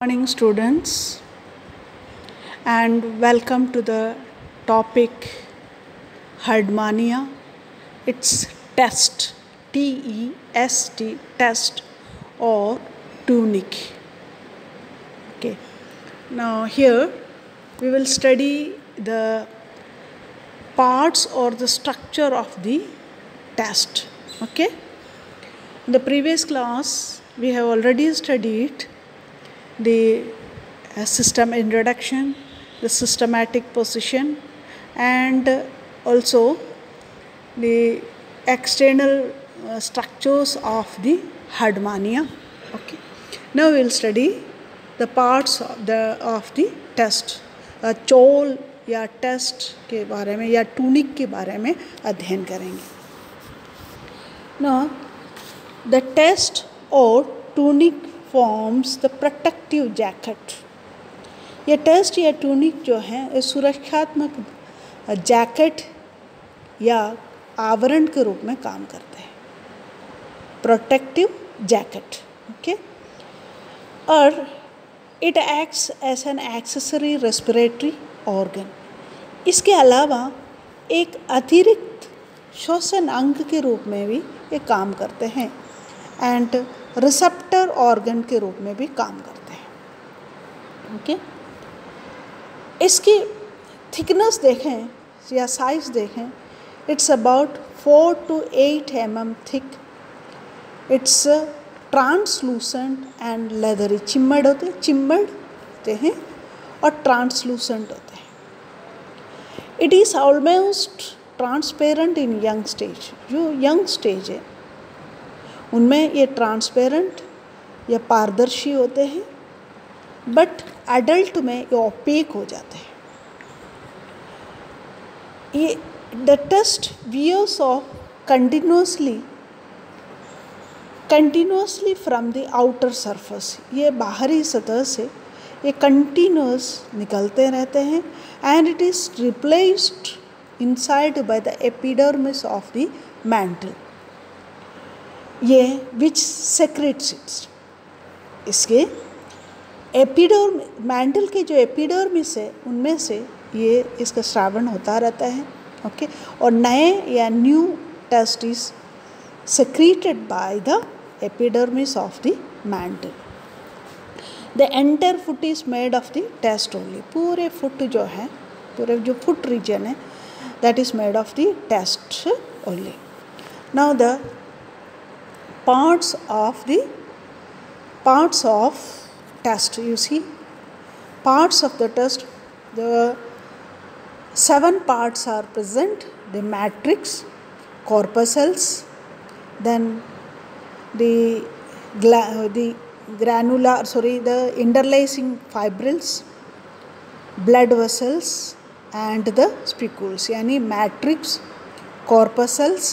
Morning, students, and welcome to the topic Herdmania. It's test, T-E-S-T, test or tunic. Okay. Now here we will study the parts or the structure of the test. Okay. In the previous class we have already studied the system introduction, the systematic position, and also the external structures of the Herdmania. Okay. Now we will study the parts of the test. Chola या test के बारे में या tunic के बारे में अध्ययन करेंगे. Now the test or tunic forms the protective jacket. ये टेस्ट या टूनिक जो है सुरक्षात्मक जैकेट या आवरण के रूप में काम करते हैं. Protective jacket. ओके. और it acts as an accessory respiratory organ. इसके अलावा एक अतिरिक्त श्वसन अंग के रूप में भी ये काम करते हैं एंड रिसेप्टर ऑर्गन के रूप में भी काम करते हैं. ओके. इसकी थिकनेस देखें या साइज देखें, it's about 4 to 8 mm thick. It's translucent and leathery. चिम्मड़ होते हैं और ट्रांसलूसेंट होते हैं. It is almost transparent in young stage. जो यंग स्टेज है उनमें ये ट्रांसपेरेंट या पारदर्शी होते हैं, बट एडल्ट में ये ओपेक हो जाते हैं. ये the test wears off continuously from the outer surface. ये बाहरी सतह से ये कंटिन्यूस निकलते रहते हैं and it is replaced inside by the epidermis of the mantle. ये विच सेक्रेट्स इट्स. इसके मैंटल के जो एपिडर्मिस है उनमें से ये इसका स्रावण होता रहता है. ओके. और नए या new test is secreted by the epidermis of the mantle. The entire foot is made of the test only. पूरे फुट जो है, पूरे जो फुट रीजन है, that is made of the test only. Now the parts of test. You see, parts of the test, the 7 parts are present. The matrix, corpuscles, then the interlacing fibrils, blood vessels, and the spicules. यानी matrix, corpuscles,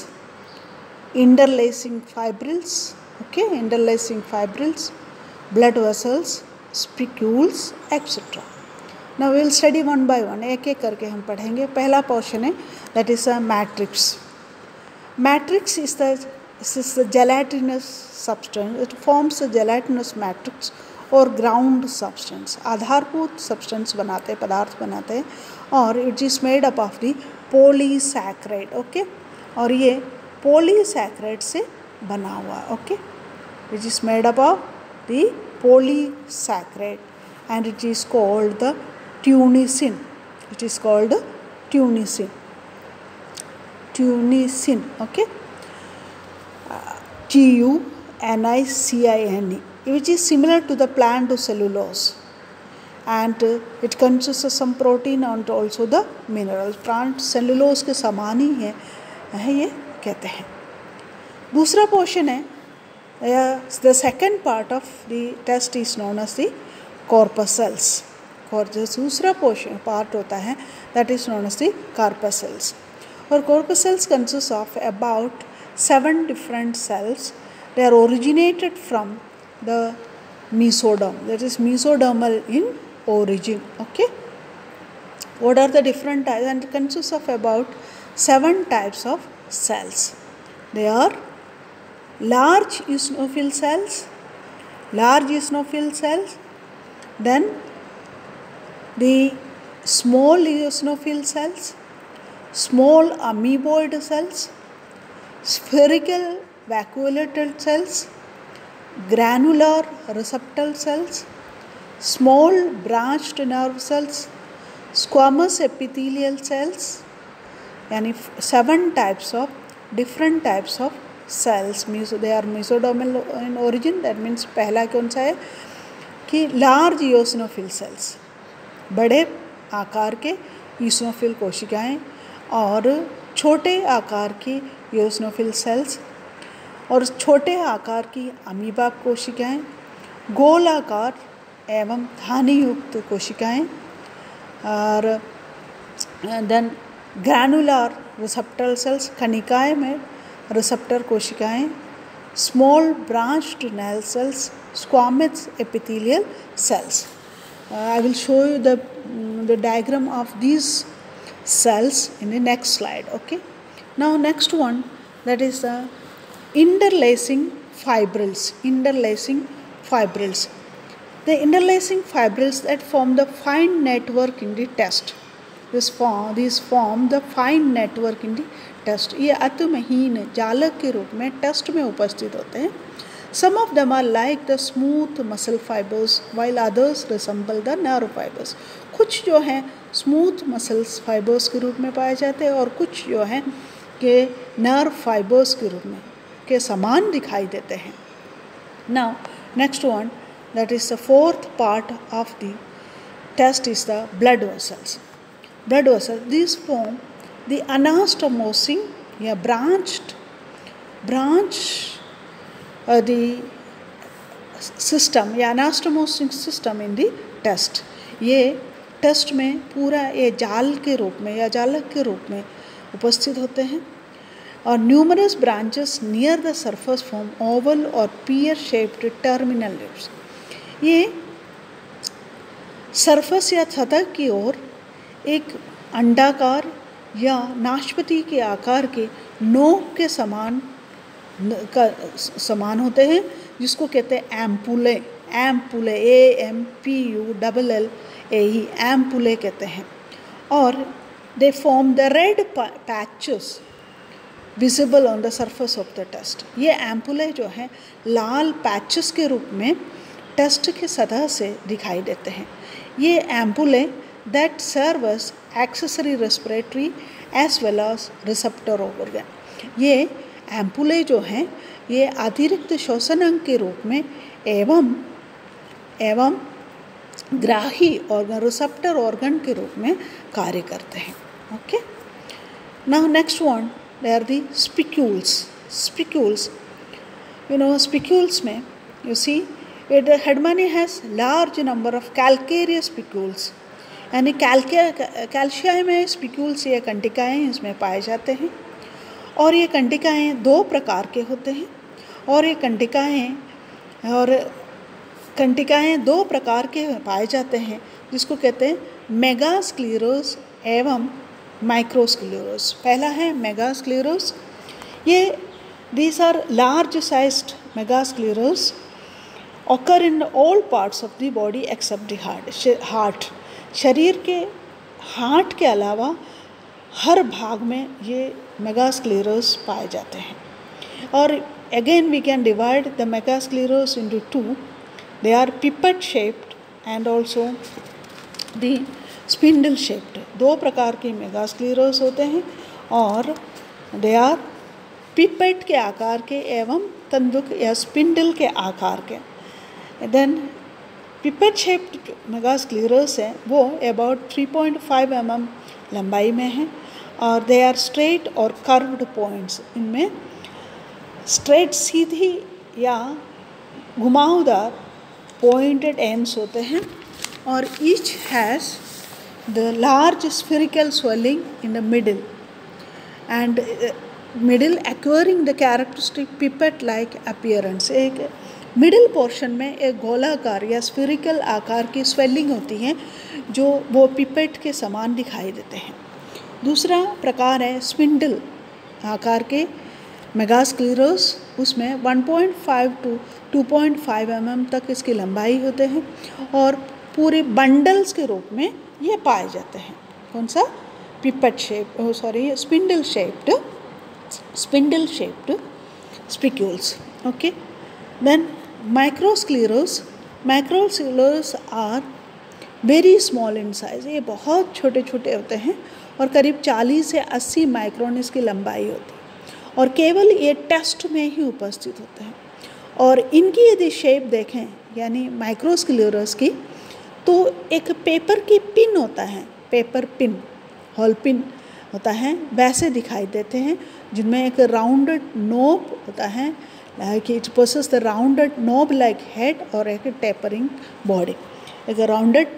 interlacing fibrils, blood vessels, spicules, etc. Now we will study one by one. एक एक करके हम पढ़ेंगे. पहला portion है that is a matrix. Matrix is the gelatinous substance. It forms a gelatinous matrix or ground substance. आधारभूत substance पदार्थ बनाते हैं और it is made up of the polysaccharide. Okay. और ये polysaccharide से बना हुआ. Okay. which is made up of the polysaccharide and it is called the tunicin. Okay. TUNICINE, which is similar to the plant cellulose and it consists of some protein and also the minerals. plant cellulose के समान ही है ये कहते हैं. दूसरा portion है, the second part of the test is known as the corpuscles. और जो दूसरा पार्ट होता है that is known as the corpuscles. और corpuscles consists of about 7 different cells. They are originated from the mesoderm. That is mesodermal in origin. Okay. What are the different types? And it consists of about 7 types of cells. They are large eosinophil cells, Then the small eosinophil cells, small amoeboid cells, spherical vacuolated cells, granular receptor cells, small branched nerve cells, squamous epithelial cells, यानी 7 types of different types of cells. They are mesodermal in origin. That means पहला कौन सा है कि large eosinophil cells, बड़े आकार के eosinophil कोशिकाएं, और छोटे आकार की eosinophil cells, और छोटे आकार की अमीबा कोशिकाएं, गोल आकार एवं धानी युक्त कोशिकाएं, और देन ग्रैनुलर रिसेप्टर सेल्स, कणिकाएं में रिसेप्टर कोशिकाएं, small branched nerve cells, squamous epithelial cells. I will show you the diagram of these cells in the next slide. Okay. Now next one, that is the interlacing fibrils. Interlacing fibrils. The interlacing fibrils that form the fine network in the test. These form the fine network in the test. ये अतिमहीन जालक के रूप में test में उपस्थित होते हैं. Some of them are like the smooth muscle fibers, while others resemble the nerve fibers. कुछ जो हैं smooth muscle fibers के रूप में पाए जाते हैं, और कुछ जो हैं कि nerve fibers के रूप में के समान दिखाई देते हैं. Now next one, that is the fourth part of the test, is the blood vessels. Blood vessels, these form the anastomosing या branch the system या anastomosing system in the test. ये टेस्ट में पूरा ये जाल के रूप में या जालक के रूप में उपस्थित होते हैं, और numerous branches near the surface form oval or pear shaped terminal lips. ये सरफेस या सतह की ओर एक अंडाकार या नाशपाती के आकार के नोक के समान होते हैं, जिसको कहते हैं एम्पुले. एम्पुले, AMPULLAE, एम्पुले कहते हैं. और they form the red patches visible on the surface of the test. ये एम्पुले जो हैं लाल पैचेस के रूप में टेस्ट की सतह से दिखाई देते हैं. ये एम्पुले that serve as accessory respiratory as well as receptor organ. ये एम्पुले जो हैं ये अतिरिक्त श्वसन अंग के रूप में एवं ग्राही ऑर्गन, रिसेप्टर ऑर्गन के रूप में कार्य करते हैं. Okay. Now next one, they are the spicules. Spicules, you know, spicules में you see Hedmani has large number of calcareous spicules, यानी कैल्शिया में स्पिक्यूल्स या कंटिकाएँ इसमें पाए जाते हैं. और ये कंटिकाएँ 2 प्रकार के होते हैं, और ये कंटिकाएँ 2 प्रकार के पाए जाते हैं, जिसको कहते हैं मेगास्क्लेरोस एवं माइक्रोस्क्लेरोस. पहला है मेगास्क्लेरोस. ये these are large sized megascleros occur in all parts of the body except the heart. शरीर के हार्ट के अलावा हर भाग में ये मेगास्क्लेरोस पाए जाते हैं. और again we can divide the megascleros into 2. They are pipette shaped and also the spindle shaped. 2 प्रकार के मेगास्क्लेरोस होते हैं, और they are पिपेट के आकार के एवं तंदुक या स्पिंडल के आकार के. देन पिपेट शेप्ड मेगास्क्लेरोस है वो अबाउट 3.5 mm लंबाई में है, और दे आर स्ट्रेट और कर्व्ड पॉइंट्स. इनमें स्ट्रेट सीधी या घुमावदार पॉइंटेड एंड्स होते हैं, और each has the large spherical swelling in the middle and middle acquiring the characteristic pipette like appearance. एक मिडिल पोर्शन में एक गोलाकार या स्फेरिकल आकार की स्वेलिंग होती है, जो वो पिपेट के समान दिखाई देते हैं. दूसरा प्रकार है स्पिंडल आकार के मेगास्क्लेरोस. उसमें 1.5 to 2.5 mm तक इसकी लंबाई होते हैं, और पूरे बंडल्स के रूप में ये पाए जाते हैं। कौन सा? Pipette shape, spindle shaped spicules. Okay, then microscleros are very small in size, ये बहुत छोटे छोटे होते हैं और करीब 40 से 80 माइक्रोन इसकी लंबाई होती है और केवल ये टेस्ट में ही उपस्थित होते हैं। और इनकी यदि शेप देखें यानी माइक्रोस्क्लेरोस की, तो एक पेपर की पिन होता है, पेपर पिन, हॉल पिन होता है, वैसे दिखाई देते हैं, जिनमें एक राउंडेड नोब होता है, like it possess the rounded knob like head और एक टेपरिंग बॉडी। एक राउंडेड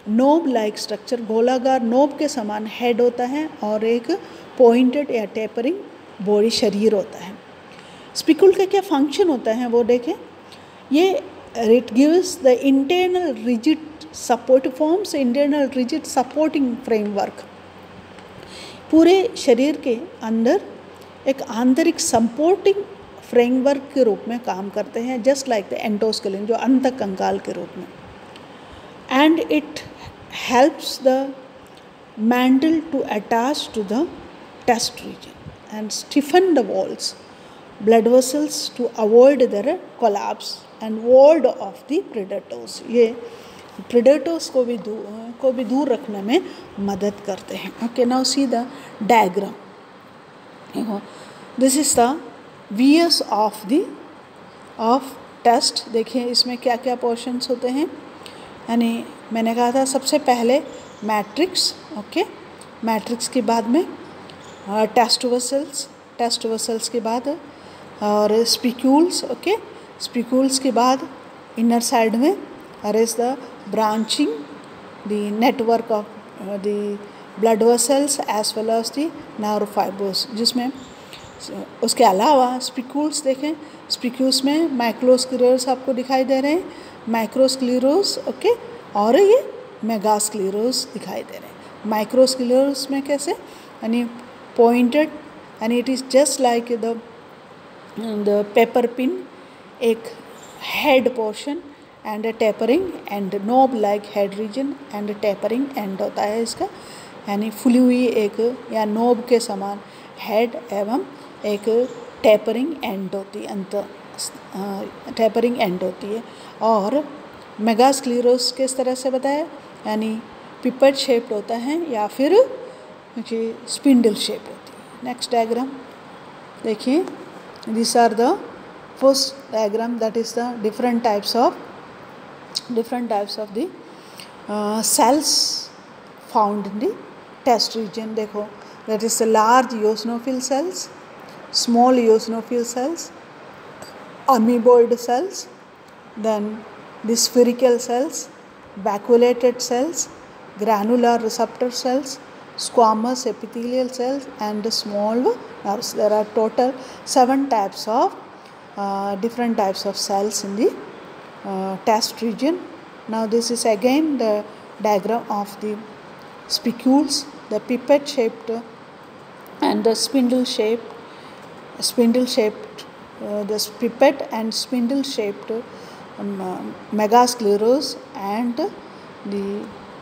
नोब लाइक स्ट्रक्चर, गोलाकार नोब के समान हेड होता है और एक पॉइंटेड या टेपरिंग बॉडी शरीर होता है। स्पिक्यूल का क्या फंक्शन होता है वो देखें। ये it gives the internal rigid support forms internal rigid supporting framework. पूरे शरीर के अंदर एक आंतरिक सपोर्टिंग फ्रेमवर्क के रूप में काम करते हैं, जस्ट लाइक द एंडोस्केलेटन, जो अंतः कंकाल के रूप में। And it helps the mantle to attach to the test region and stiffen the walls blood vessels to avoid their collapse and ward off the predators. ये प्रेडेटर्स को भी दूर रखने में मदद करते हैं। Okay, now see the diagram. This is the VS of test. देखिए इसमें क्या क्या पोर्शंस होते हैं। यानी मैंने कहा था सबसे पहले मैट्रिक्स, ओके, मैट्रिक्स के बाद में टेस्ट वेसल्स के बाद और स्पिक्यूल्स, ओके, स्पिक्यूल्स के बाद इनर साइड में arrange the branching the network of the blood vessels as well as the nerve fibres, जिसमें उसके अलावा स्पिक्यूल्स देखें, स्पिक्यूल्स में माइक्रोस्क्लेरोस आपको दिखाई दे रहे हैं, माइक्रोस्क्लेरोस, ओके, और ये मेगास्क्लेरोस दिखाई दे रहे हैं। माइक्रोस्क्लेरोस में कैसे, यानी पॉइंटेड, यानी it is just like the paper pin, एक head portion and tapering end knob like head region and tapering end होता है इसका, यानी फुली हुई एक या नोब के समान हेड एवं एक टेपरिंग एंड होती है, टेपरिंग एंड होती है। और मेगास्क्लेरोस किस तरह से बताया, यानी पिपेट शेप्ड होता है या फिर स्पिंडल शेप होती है। नेक्स्ट डायग्राम देखिए, this are the first diagram, that is the different types of the cells found in the test region. देखो, that is the large eosinophil cells, small eosinophil cells, amoeboid cells, then the spherical cells, vacuolated cells, granular receptor cells, squamous epithelial cells, and the small nerves. There are total 7 types of different types of cells in the test region. Now this is again the diagram of the spicules, the pipette shaped and the spindle shaped, the pipette and spindle shaped megascleros and the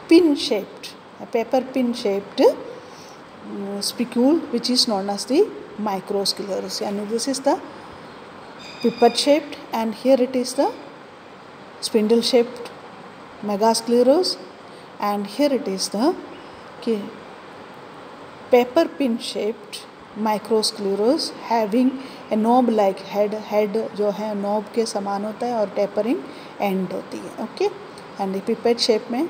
pin shaped, paper pin shaped spicule, which is known as the microscleros. And this is the pipette shaped and here it is the spindle shaped megascleros and here it is the paper pin shaped microscleros having a knob like head जो है knob के समान होता है और tapering end होती है। Okay, and pipette shape में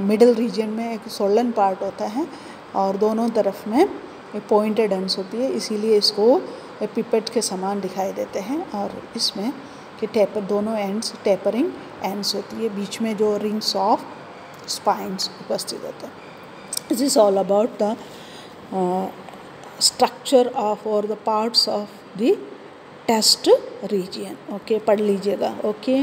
मिडल रीजन में एक सोलन पार्ट होता है और दोनों तरफ में एक पॉइंटेड एंड्स होती है, इसीलिए इसको पिपेट के समान दिखाई देते हैं। और इसमें कि टेपर दोनों एंड्स टेपरिंग एंड्स होती है, बीच में जो रिंग्स ऑफ स्पाइन्स उपस्थित होते हैं। This is all about the structure of और the parts of the test region. Okay, पढ़ लीजिएगा। ओके।